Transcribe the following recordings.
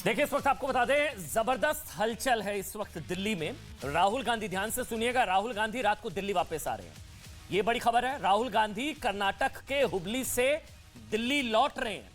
देखिए, इस वक्त आपको बता दें, जबरदस्त हलचल है इस वक्त दिल्ली में। राहुल गांधी, ध्यान से सुनिएगा, राहुल गांधी रात को दिल्ली वापस आ रहे हैं। ये बड़ी खबर है। राहुल गांधी कर्नाटक के हुबली से दिल्ली लौट रहे हैं।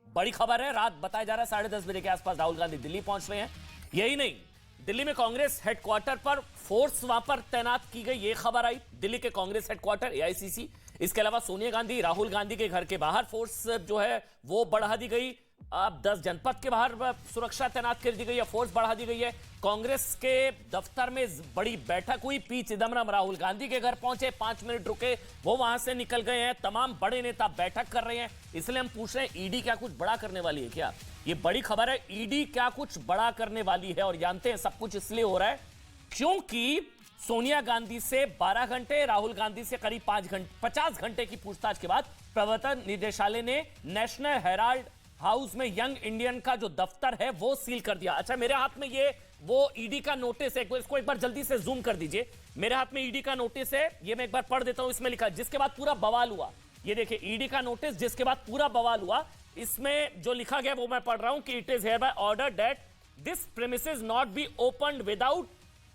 बड़ी खबर है। रात बताया जा रहा है 10:30 बजे के आसपास राहुल गांधी दिल्ली पहुंच रहे हैं। यही नहीं, दिल्ली में कांग्रेस हेडक्वार्टर पर फोर्स वहां पर तैनात की गई, ये खबर आई। दिल्ली के कांग्रेस हेडक्वार्टर एआईसीसी, इसके अलावा सोनिया गांधी, राहुल गांधी के घर के बाहर फोर्स जो है वो बढ़ा दी गई। अब 10 जनपद के बाहर सुरक्षा तैनात कर दी गई है, फोर्स बढ़ा दी गई है। कांग्रेस के दफ्तर में बड़ी बैठक हुई। पी चिदम्बरम राहुल गांधी के घर पहुंचे, 5 मिनट रुके, वो वहां से निकल गए हैं। तमाम बड़े नेता बैठक कर रहे हैं। इसलिए हम पूछ रहे हैं, ईडी क्या कुछ बड़ा करने वाली है क्या? ये बड़ी खबर है, ईडी क्या कुछ बड़ा करने वाली है। और जानते हैं सब कुछ इसलिए हो रहा है क्योंकि सोनिया गांधी से 12 घंटे, राहुल गांधी से करीब 50 घंटे की पूछताछ के बाद प्रवर्तन निदेशालय ने नेशनल हेराल्ड हाउस में यंग इंडियन का जो दफ्तर है वो सील कर दिया। अच्छा, मेरे हाथ में ये वो ईडी का नोटिस है, इसको एक बार जल्दी से जूम कर दीजिए। मेरे हाथ में ईडी का नोटिस है, ये मैं एक बार पढ़ देता हूं। इसमें लिखा, जिसके बाद पूरा बवाल हुआ। ये देखिए, ईडी का नोटिस जिसके बाद पूरा बवाल हुआ। इसमें जो लिखा गया वो मैं पढ़ रहा हूं कि it is hereby order that this premises not be opened without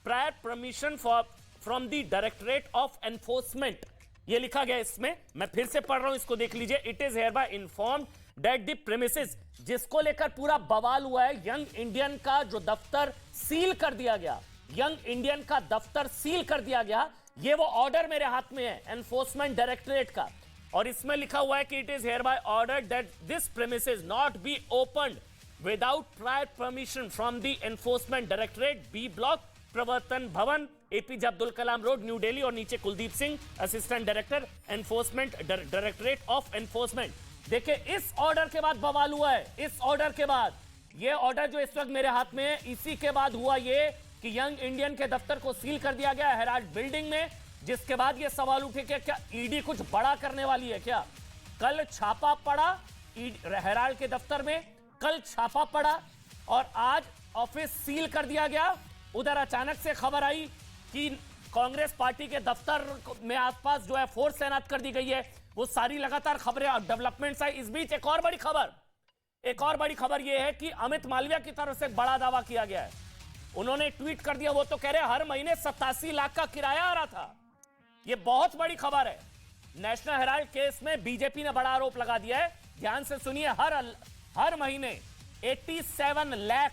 prior permission from the directorate of enforcement. ये लिखा गया इसमें, मैं फिर से पढ़ रहा हूं, इसको देख लीजिए। It is here bye informed that the premises, जिसको लेकर पूरा बवाल हुआ है, यंग इंडियन का जो दफ्तर सील कर दिया गया, यंग इंडियन का दफ्तर सील कर दिया गया। ये वो ऑर्डर मेरे हाथ में है एनफोर्समेंट डायरेक्टरेट का, और इसमें लिखा हुआ है कि it is hereby order that this premises not be opened without prior permission from the enforcement directorate, B block, Pravartan Bhawan, APJ Abdul Kalam road, New Delhi. और नीचे Kuldeep Singh, assistant director enforcement directorate of enforcement. देखिए, इस ऑर्डर के बाद बवाल हुआ है। इस ऑर्डर के बाद, ये ऑर्डर जो इस वक्त मेरे हाथ में है, इसी के बाद हुआ ये कि यंग इंडियन के दफ्तर को सील कर दिया गया हेराल्ड बिल्डिंग में। जिसके बाद ये सवाल उठे कि क्या ईडी कुछ बड़ा करने वाली है क्या? कल छापा पड़ा हेराल्ड के दफ्तर में, कल छापा पड़ा और आज ऑफिस सील कर दिया गया। उधर अचानक से खबर आई कि कांग्रेस पार्टी के दफ्तर में आसपास जो है फोर्स तैनात कर दी गई है। वो सारी लगातार खबरें और डेवलपमेंट्स आई। इस बीच एक और बड़ी खबर यह है कि अमित मालविया की तरफ से बड़ा दावा किया गया है। उन्होंने ट्वीट कर दिया, वो तो कह रहे हर महीने 87 लाख का किराया आ रहा था। ये बहुत बड़ी खबर है। नेशनल हेराल्ड केस में बीजेपी ने बड़ा आरोप लगा दिया है। ध्यान से सुनिए, हर महीने 87 लाख,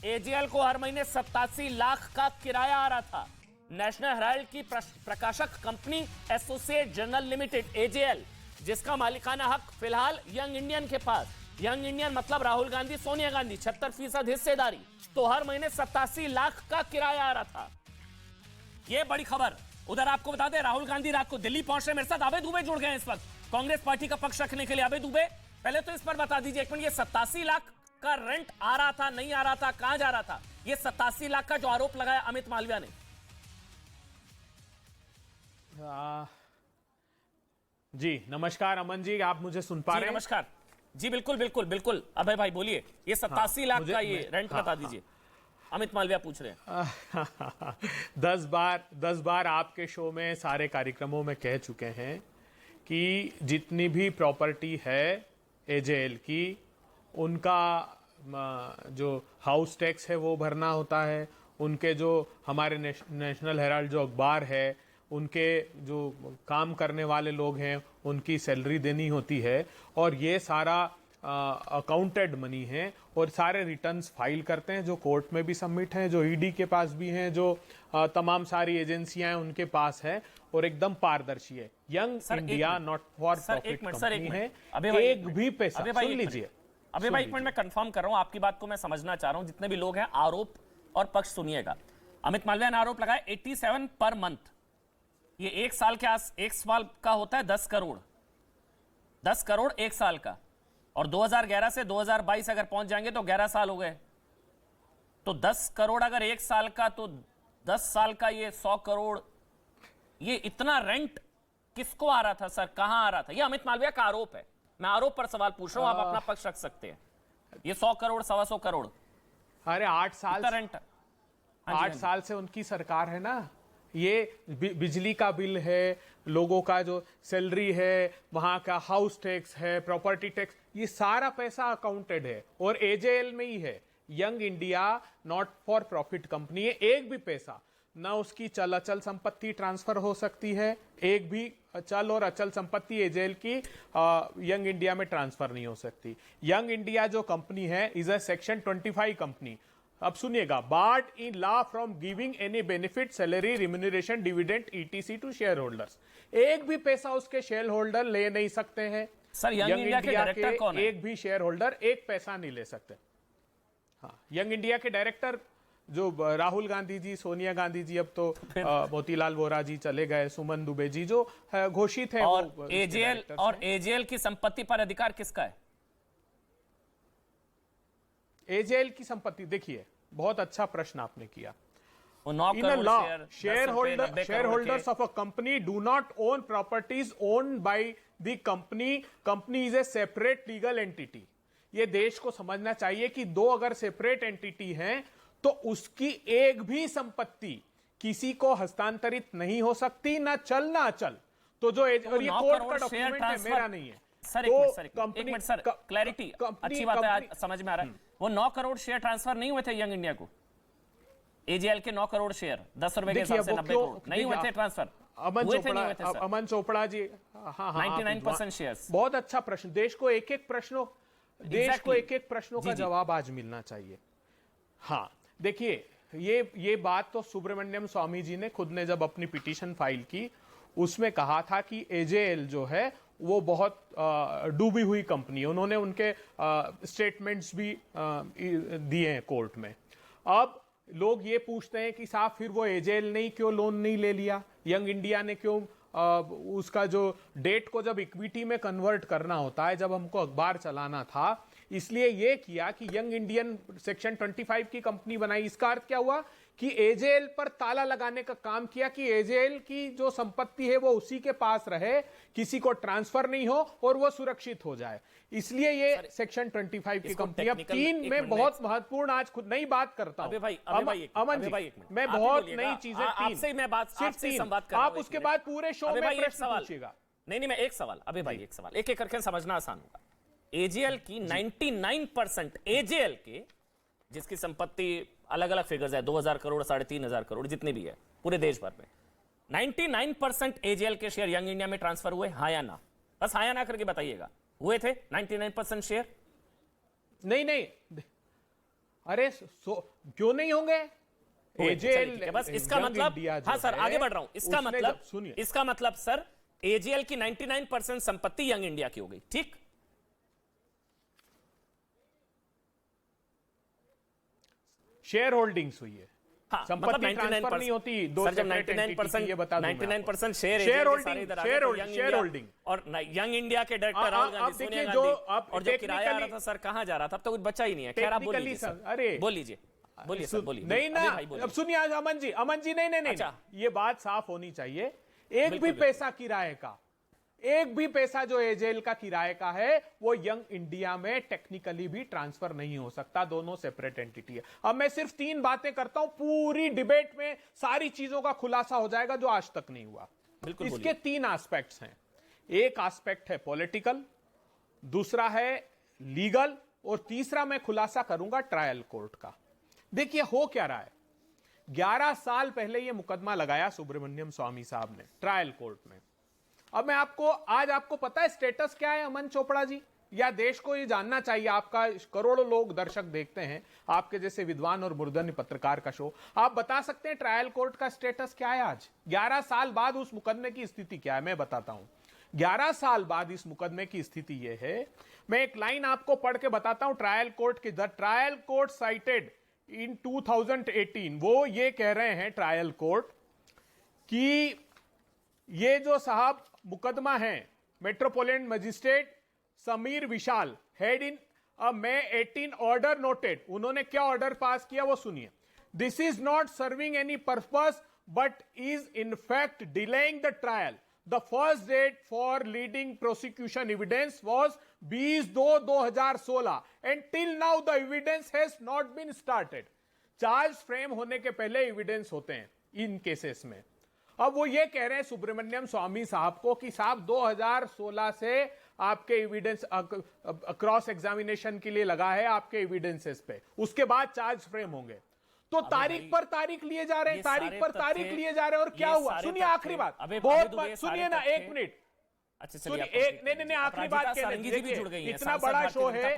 एजेएल को हर महीने 87 लाख का किराया आ रहा था। नेशनल हेराल्ड की प्रकाशक company associate journal limited, AJL, जिसका मालिकाना हक फिलहाल यंग इंडियन के पास, यंग इंडियन मतलब राहुल गांधी, सोनिया गांधी, 76% हिस्सेदारी, तो हर महीने 87 लाख का किराया आ रहा था। यह बड़ी खबर। उधर आपको बता दें, राहुल गांधी रात को दिल्ली पहुंच रहे। मेरे साथ अभय दुबे जुड़ गए हैं इस वक्त कांग्रेस पार्टी का पक्ष रखने के लिए। अभय दुबे, पहले तो इस पर बता दीजिए एक मिनट, ये 87 लाख का रेंट आ रहा था, नहीं आ रहा था, कहां जा रहा था? ये 87 लाख का जो आरोप लगाया अमित मालविया ने। जी नमस्कार अमन जी, आप मुझे सुन पा रहे हैं? नमस्कार जी, बिल्कुल बिल्कुल बिल्कुल। अभय भाई बोलिए, ये 87 लाख का ये रेंट बता दीजिए। अमित मालविया पूछ रहे हैं। 10 बार आपके शो में, सारे कार्यक्रमों में कह चुके हैं कि जितनी भी प्रॉपर्टी है एजेएल की, उनका जो हाउस टैक्स है वो भरना होता है। उनके जो हमारे नेशनल हेराल्ड जो अखबार है, उनके जो काम करने वाले लोग हैं, उनकी सैलरी देनी होती है। और ये सारा अकाउंटेड मनी है और सारे रिटर्न्स फाइल करते हैं, जो कोर्ट में भी सबमिट हैं, जो ईडी के पास भी हैं, जो तमाम सारी एजेंसियां हैं उनके पास है, और एकदम पारदर्शी है। Young India not for profit company है। एक भी पैसा, सुन लीजिए अबे भाई, एक मिनट मैं कंफर्म कर रहा हूं, आपकी बात को मैं समझना चाह रहा हूं। जितने भी लोग हैं, आरोप और पक्ष सुनिएगा। अमित मालविया ने आरोप लगाया 87 पर मंथ। ये एक साल का होता है 10 करोड़, 10 करोड़ एक साल का। और 2011 से 2022 अगर पहुंच जाएंगे तो 11 साल हो गए। तो 10 करोड़ अगर एक साल का, तो 10 साल का ये 100 करोड़। ये इतना रेंट किसको आ रहा था सर? कहां आ रहा था? ये अमित मालविया का आरोप है। मैं आरोप पर सवाल पूछ रहा हूं, आप अपना पक्ष रख सकते हैं। ये 100 करोड़, 125 करोड़। अरे 8 साल रेंट, 8 साल से उनकी सरकार है ना। ये बिजली का बिल है, लोगों का जो सैलरी है, वहां का हाउस टैक्स है, प्रॉपर्टी टैक्स, ये सारा पैसा अकाउंटेड है और एजेएल में ही है। Young India not for profit company है। एक भी पैसा ना उसकी चल अचल संपत्ति ट्रांसफर हो सकती है, एक भी चल और अचल संपत्ति एजेएल की यंग इंडिया में ट्रांसफर नहीं हो सकती। यंग इंडिया जो कंपनी है इज अ सेक्शन 25 कंपनी। अब सुनिएगा, barred in law from giving any benefit, salary, remuneration, dividend etc to share holders. एक भी पैसा उसके शेयर होल्डर ले नहीं सकते हैं। सर यंग इंडिया के डायरेक्टर कौन है? एक भी शेयर होल्डर एक पैसा नहीं ले सकते। हाँ, यंग इंडिया के डायरेक्टर जो राहुल गांधी जी, सोनिया गांधी जी, अब तो मोतीलाल वोरा जी चले गए, सुमन दुबे जी जो घोषित है। और एजेएल की संपत्ति पर अधिकार किसका है? एजेएल की संपत्ति, देखिए बहुत अच्छा प्रश्न आपने किया। वो 9 In a crore law, share, shareholders of a company do not own properties owned by the company. Company is a separate legal entity. ये देश को समझना चाहिए कि दो अगर सेपरेट एंटिटी हैं तो उसकी एक भी संपत्ति किसी को हस्तांतरित नहीं हो सकती, ना चल ना अचल। तो जो और ये कोर्ट का डॉक्यूमेंट है, मेरा नहीं है। सर तो एक मिनट सर, क्लैरिटी अच्छी बात है, आज समझ में आ रहा है। वो 9 करोड़ शेयर ट्रांसफर नहीं हुए थे यंग इंडिया को? एजेएल के 9 करोड़ शेयर 10 रुपए के हिसाब से 90 करोड़ नहीं हुए थे ट्रांसफर? अमन चोपड़ा जी, हाँ 99% शेयर्स। बहुत अच्छा प्रश्न। देश को एक एक प्रश्नों का जवाब आज मिलना चाहिए। हाँ देखिए, ये बात तो सुब्रमण्यम स्वामी जी ने खुद ने जब अपनी पिटीशन फाइल की उसमें कहा था कि एजेएल जो है वो बहुत डूबी हुई कंपनी है। उन्होंने उनके स्टेटमेंट्स भी दिए हैं कोर्ट में। अब लोग ये पूछते हैं कि साहब फिर वो एजेएल ने क्यों लोन नहीं ले लिया, यंग इंडिया ने क्यों उसका जो डेट को जब इक्विटी में कन्वर्ट करना होता है, जब हमको अखबार चलाना था, इसलिए ये किया कि यंग इंडियन सेक्शन 25 की कंपनी बनाई। इसका अर्थ क्या हुआ कि एजेएल पर ताला लगाने का काम किया कि एजेएल की जो संपत्ति है वो उसी के पास रहे, किसी को ट्रांसफर नहीं हो और वो सुरक्षित हो जाए। इसलिए ये सेक्शन 25 की कंपनी। अब 3 में बहुत महत्वपूर्ण, आज खुद नई बात करता हूं अमन जी, मैं बहुत नई चीजें, आपसे मैं बात आपसे संवाद कर रहा हूं। आप उसके बाद पूरे शो में प्रश्न पूछिएगा। नहीं, मैं एक सवाल, अभी भाई एक सवाल, एक एक करके समझना आसान होगा। एजेएल की 99% एजेएल के, जिसकी संपत्ति अलग अलग फिगर्स है, 2000 करोड़, 3500 करोड़, जितने भी है पूरे देश भर में, 99% एजेएल के शेयर यंग इंडिया में ट्रांसफर हुए, हाँ या ना? बस हाँ या ना करके बताइएगा। हुए थे 99% शेयर? नहीं, अरे क्यों नहीं होंगे? एजेएल, बस इसका मतलब, हाँ सर आगे बढ़ रहा हूं, इसका मतलब सुनिए, इसका मतलब सर एजेएल की 99% संपत्ति यंग इंडिया की हो गई, ठीक? शेयर होल्डिंग्स हुई है, हाँ, संपत्ति मतलब ट्रांसफर नहीं होती। दो सर जब 99% शेयर होल्डिंग और यंग इंडिया के डायरेक्टर राहुल गांधी, सोनिया गांधी, और जो किराया आ रहा था सर, कहाँ जा रहा था? अब तो कुछ बचा ही नहीं है। खैर आप बोल लीजिए सर, अरे बोल लीजिए, बोलिए सर, बोलिए। नहीं ना, अब सुनिए अमन जी, नहीं, ये बात साफ होनी चाहिए। एक भी पैसा किराए का, एक भी पैसा जो एजेएल का किराए का है वो यंग इंडिया में टेक्निकली भी ट्रांसफर नहीं हो सकता। दोनों सेपरेट एंटिटी है। अब मैं सिर्फ 3 बातें करता हूं, पूरी डिबेट में सारी चीजों का खुलासा हो जाएगा जो आज तक नहीं हुआ। इसके 3 एस्पेक्ट्स हैं। एक एस्पेक्ट है पॉलिटिकल, दूसरा है लीगल, और तीसरा मैं खुलासा करूंगा ट्रायल कोर्ट का। देखिए हो क्या रहा है। 11 साल पहले यह मुकदमा लगाया सुब्रमण्यम स्वामी साहब ने ट्रायल कोर्ट में। अब मैं आज आपको पता है स्टेटस क्या है अमन चोपड़ा जी, या देश को ये जानना चाहिए? आपका करोड़ों लोग दर्शक देखते हैं, आपके जैसे विद्वान और मूर्धन्य पत्रकार का शो। आप बता सकते हैं ट्रायल कोर्ट का स्टेटस क्या है आज? 11 साल बाद उस मुकदमे की स्थिति क्या है? मैं बताता हूं। 11 साल बाद इस मुकदमे की स्थिति यह है, मैं एक लाइन आपको पढ़ के बताता हूं ट्रायल कोर्ट की। द ट्रायल कोर्ट साइटेड इन 2018, वो ये कह रहे हैं ट्रायल कोर्ट कि ये जो साहब मुकदमा है, metropolitan magistrate Sameer Vishal had in May 18 order noted. उन्होंने क्या ऑर्डर पास किया वो सुनिए। This is not serving any purpose but is in fact delaying the trial. The first date for leading prosecution evidence was 20/2/2016 and till now the evidence has not been started. Charge frame होने के पहले evidence होते हैं इन cases में। अब वो ये कह रहे हैं सुब्रमण्यम स्वामी साहब को कि साहब 2016 से आपके एविडेंस क्रॉस एग्जामिनेशन के लिए लगा है, आपके एविडेंसेस पे, उसके बाद चार्ज फ्रेम होंगे। तो तारीख पर तारीख लिए जा रहे हैं, तारीख पर तारीख लिए जा रहे हैं। और क्या हुआ, सुनिए आखिरी बात, बहुत सुनिए ना, 1 मिनट। अच्छा चलिए, नहीं, आखिरी बात, इतना बड़ा शो है।